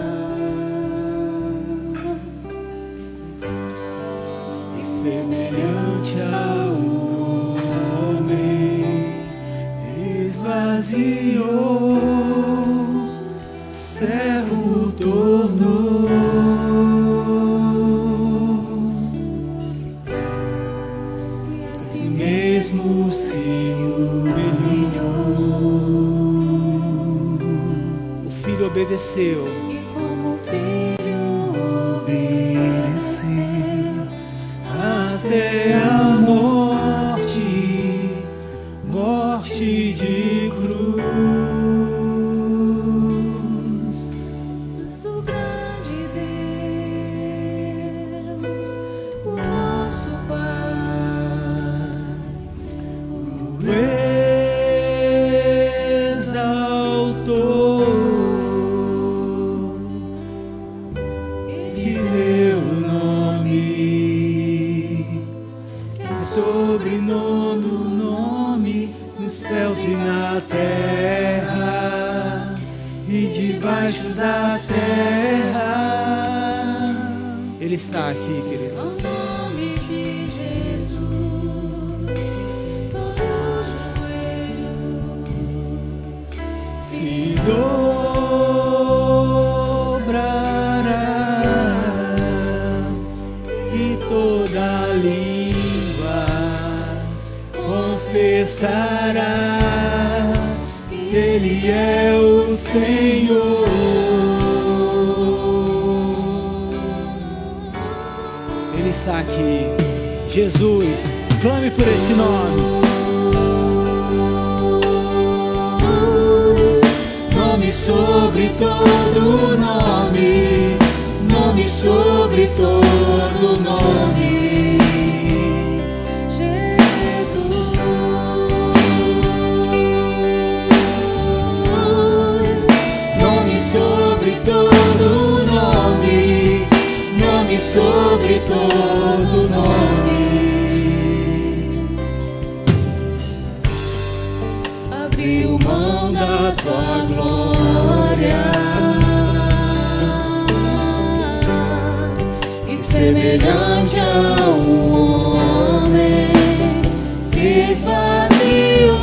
E semelhante ao homem, esvaziou, servo tornou. Mesmo se humilhou, o filho obedeceu. e como filho Obedeceu até a morte, morte de cruz. mas o grande Deus, o nosso Pai, O exaltou debaixo da terra. Ele está aqui, querido. Ao nome de Jesus, todo joelho Se dobrará e toda língua confessará que Ele é o Senhor. Ele está aqui. Jesus, clame por esse nome. Nome sobre todo nome, nome sobre todo nome. Nome sobre todo nome, nome sobre todo nome. abriu mão da tua glória e semelhante a um homem se esvaziou,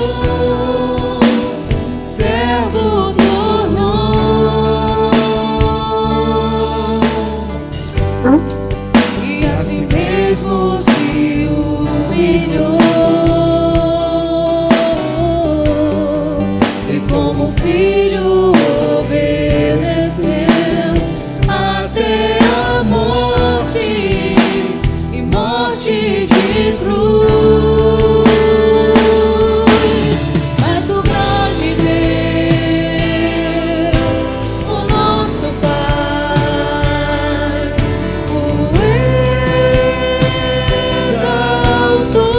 servo tornou e a si mesmo se humilhou. Como filho obedeceu até a morte e morte de cruz. Mas o grande Deus, o nosso Pai, o exaltou.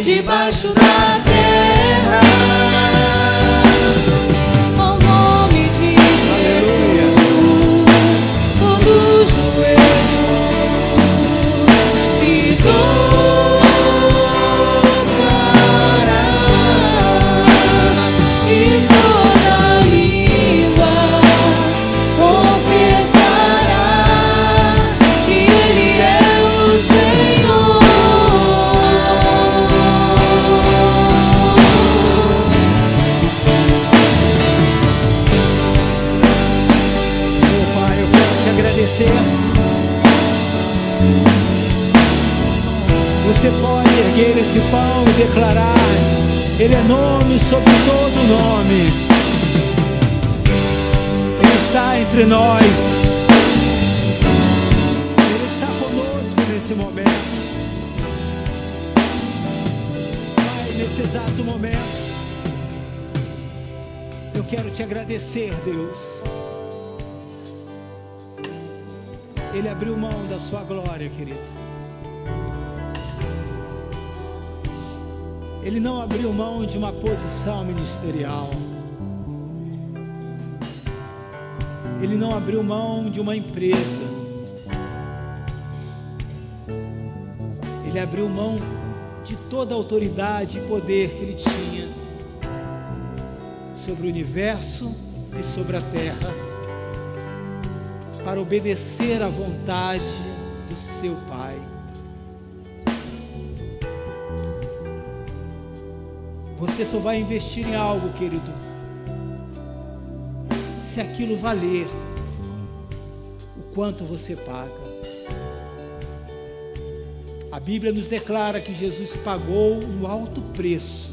Debaixo da terra, ao nome de Jesus, todo joelho se dobrará e toda língua confessará que Ele é o Senhor. Você pode erguer esse pão e declarar: Ele é nome sobre todo nome. Ele está entre nós. Ele está conosco nesse momento. Pai, nesse exato momento, eu quero te agradecer, Deus. Ele abriu mão da sua glória, querido. Ele não abriu mão de uma posição ministerial. Ele não abriu mão de uma empresa. Ele abriu mão de toda a autoridade e poder que ele tinha sobre o universo e sobre a terra, para obedecer à vontade do seu Pai. Você só vai investir em algo, querido, se aquilo valer o quanto você paga. A Bíblia nos declara que Jesus pagou um alto preço.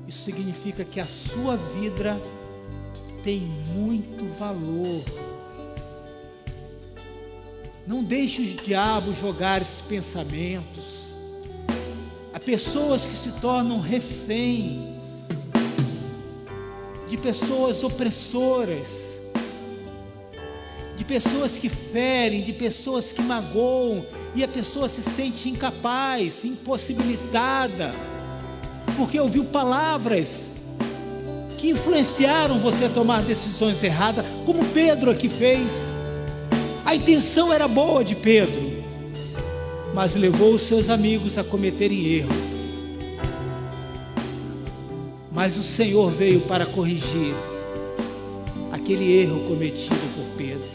Isso significa que a sua vida tem muito valor. Não deixe os diabos jogar esses pensamentos. Há pessoas que se tornam refém de pessoas opressoras, de pessoas que ferem, de pessoas que magoam, e a pessoa se sente incapaz, impossibilitada, porque ouviu palavras que influenciaram você a tomar decisões erradas, como Pedro aqui fez. A intenção era boa de Pedro, mas levou os seus amigos a cometerem erros. Mas o Senhor veio para corrigir aquele erro cometido por Pedro.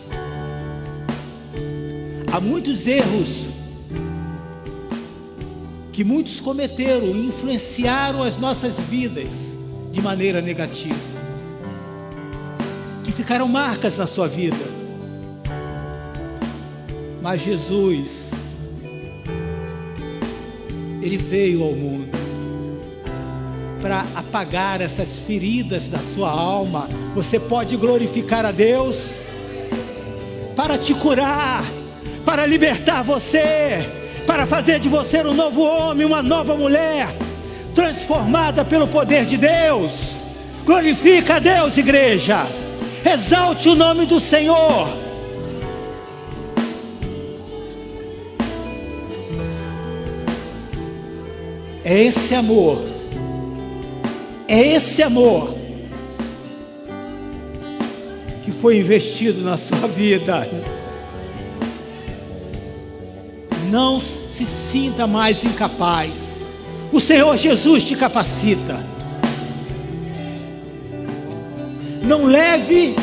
Há muitos erros que muitos cometeram e influenciaram as nossas vidas de maneira negativa, que ficaram marcas na sua vida. Mas Jesus, Ele veio ao mundo para apagar essas feridas da sua alma. Você pode glorificar a Deus para te curar, para libertar você, para fazer de você um novo homem, uma nova mulher, transformada pelo poder de Deus. Glorifica a Deus, igreja. Exalte o nome do Senhor. É esse amor que foi investido na sua vida. Não se sinta mais incapaz. O Senhor Jesus te capacita. Não leve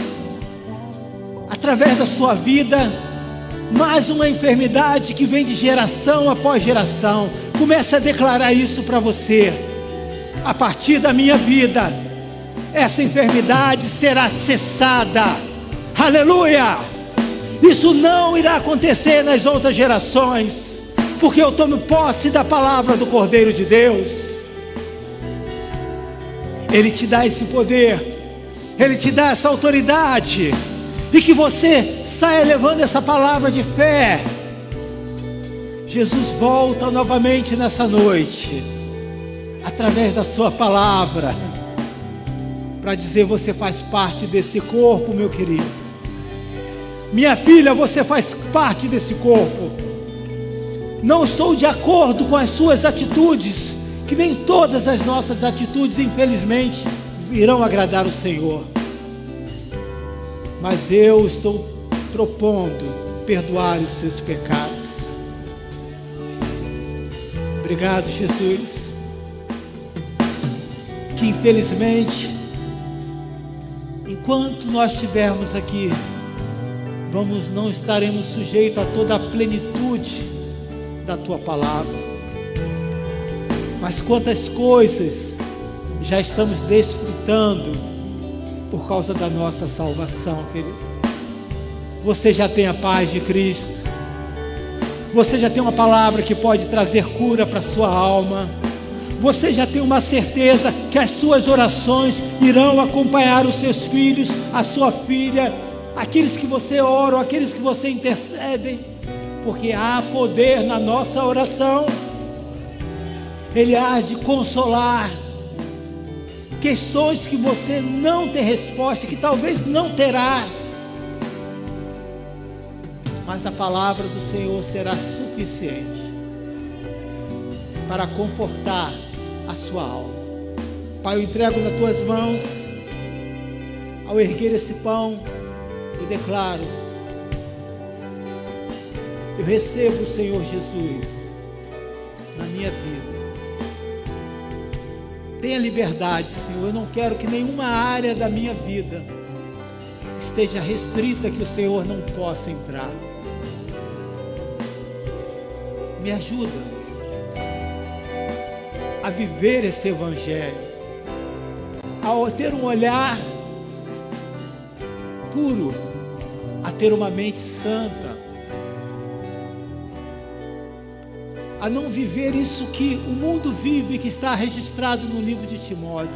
através da sua vida mais uma enfermidade que vem de geração após geração. Comece a declarar isso para você. A partir da minha vida, essa enfermidade será cessada. Aleluia! Isso não irá acontecer nas outras gerações, porque eu tomo posse da palavra do Cordeiro de Deus. Ele te dá esse poder, Ele te dá essa autoridade, e que você saia levando essa palavra de fé. Jesus volta novamente nessa noite, através da sua palavra, para dizer: você faz parte desse corpo, meu querido. Minha filha, você faz parte desse corpo. Não estou de acordo com as suas atitudes, que nem todas as nossas atitudes, infelizmente, irão agradar o Senhor. Mas eu estou propondo perdoar os seus pecados. Obrigado, Jesus. Que infelizmente, enquanto nós estivermos aqui, não estaremos sujeitos a toda a plenitude da Tua palavra. Mas quantas coisas já estamos desfrutando por causa da nossa salvação, querido. Você já tem a paz de Cristo. Você já tem uma palavra que pode trazer cura para a sua alma. Você já tem uma certeza que as suas orações irão acompanhar os seus filhos, a sua filha, aqueles que você ora, aqueles que você intercede, porque há poder na nossa oração. Ele há de consolar questões que você não tem resposta, que talvez não terá, mas a palavra do Senhor será suficiente para confortar a sua alma. Pai, eu entrego nas tuas mãos. Ao erguer esse pão, eu declaro: eu recebo o Senhor Jesus na minha vida. Tenha liberdade, Senhor. Eu não quero que nenhuma área da minha vida esteja restrita, que o Senhor não possa entrar. Me ajuda a viver esse evangelho, a ter um olhar puro, a ter uma mente santa, a não viver isso que o mundo vive, que está registrado no livro de Timóteo.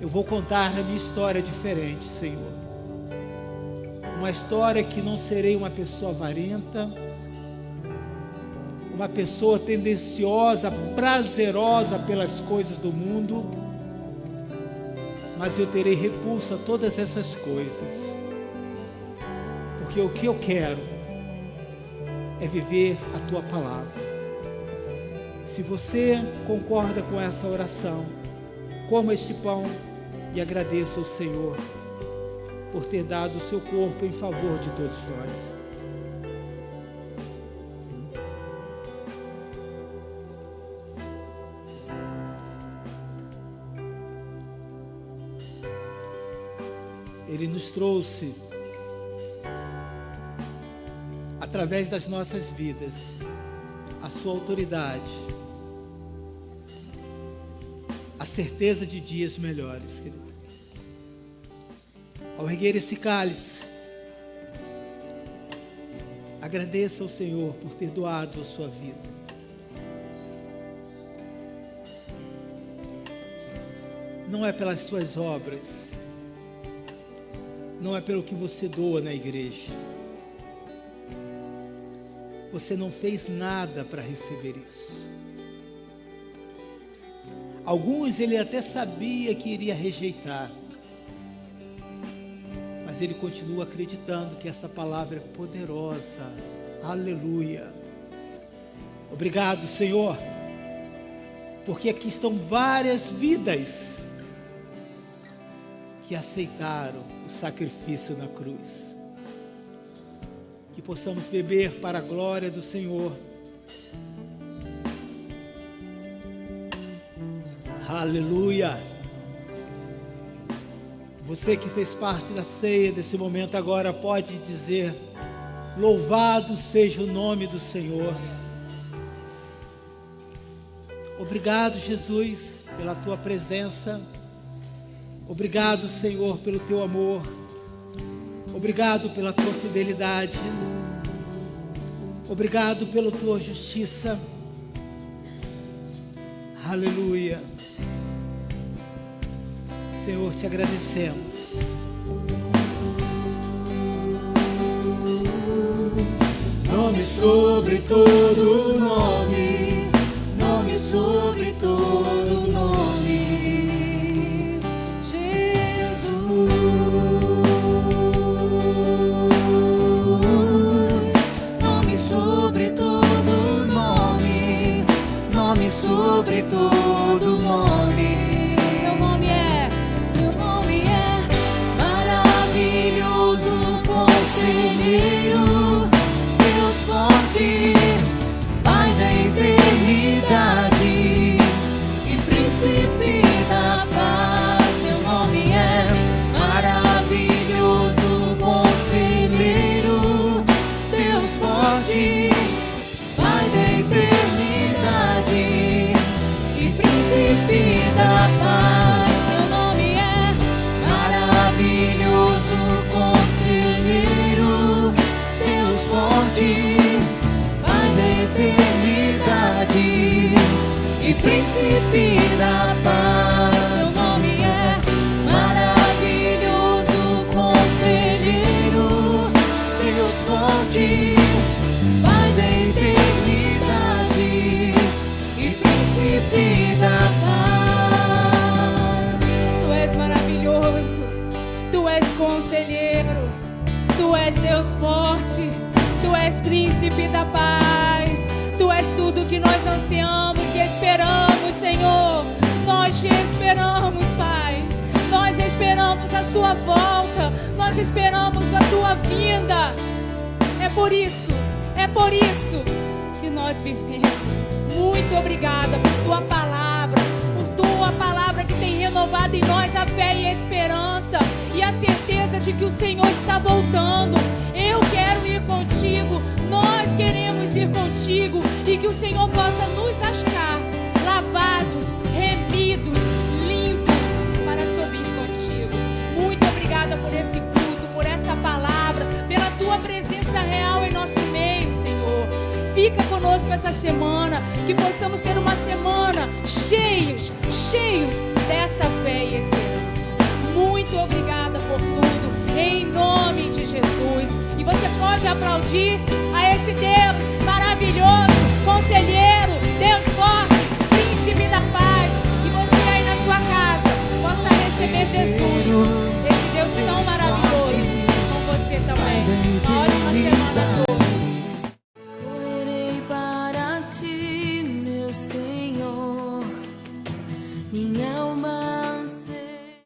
Eu vou contar a minha história diferente, Senhor. Uma história que não serei uma pessoa avarenta, uma pessoa tendenciosa, prazerosa pelas coisas do mundo, mas eu terei repulsa a todas essas coisas, porque o que eu quero é viver a Tua palavra. Se você concorda com essa oração, coma este pão e agradeça ao Senhor por ter dado o seu corpo em favor de todos nós. Ele nos trouxe, através das nossas vidas, a sua autoridade, a certeza de dias melhores, querido. Ao erguer esse cálice, agradeça ao Senhor por ter doado a sua vida. Não é pelas suas obras, não é pelo que você doa na igreja. Você não fez nada para receber isso. Alguns ele até sabia que iria rejeitar, mas ele continua acreditando que essa palavra é poderosa. Aleluia. Obrigado, Senhor, porque aqui estão várias vidas que aceitaram o sacrifício na cruz. Que possamos beber para a glória do Senhor. Aleluia. Você que fez parte da ceia desse momento agora pode dizer: louvado seja o nome do Senhor. Obrigado, Jesus, pela tua presença. Obrigado, Senhor, pelo teu amor. Obrigado pela tua fidelidade. Obrigado pela tua justiça. Aleluia. Senhor, te agradecemos. Nome sobre todo nome, nome sobre todo nome, Jesus. Nome sobre todo nome, nome sobre todo nome. Seu nome é maravilhoso, conselheiro, Deus forte, Pai da eternidade e príncipe da paz. Seu nome é maravilhoso, conselheiro, Deus forte, Pai da eternidade e príncipe da paz. Seu nome é maravilhoso, conselheiro, Deus forte, eternidade e príncipe da paz. Seu nome é maravilhoso, conselheiro, Deus forte, Pai da eternidade e príncipe da paz. Tu és maravilhoso, tu és conselheiro, tu és Deus forte, tu és príncipe da paz. Tu és tudo que nós ansiamos e esperamos, Senhor. Nós te esperamos, Pai. Nós esperamos a sua volta. Nós esperamos a tua vinda. É por isso que nós vivemos. Muito obrigada por tua palavra que tem renovado em nós a fé e a esperança e a certeza de que o Senhor está voltando. Eu quero ir contigo, nós queremos ir contigo e que o Senhor possa nos achar lavados, remidos, limpos para subir contigo. Muito obrigada por esse culto, por essa palavra, pela tua presença real em nosso meio, Senhor. Fica conosco essa semana, que possamos ter uma semana cheios dessa fé e esperança. Muito obrigada por tudo, em nome de Jesus. E você pode aplaudir a esse Deus maravilhoso, conselheiro, Deus forte, príncipe da paz. E você aí na sua casa possa receber Jesus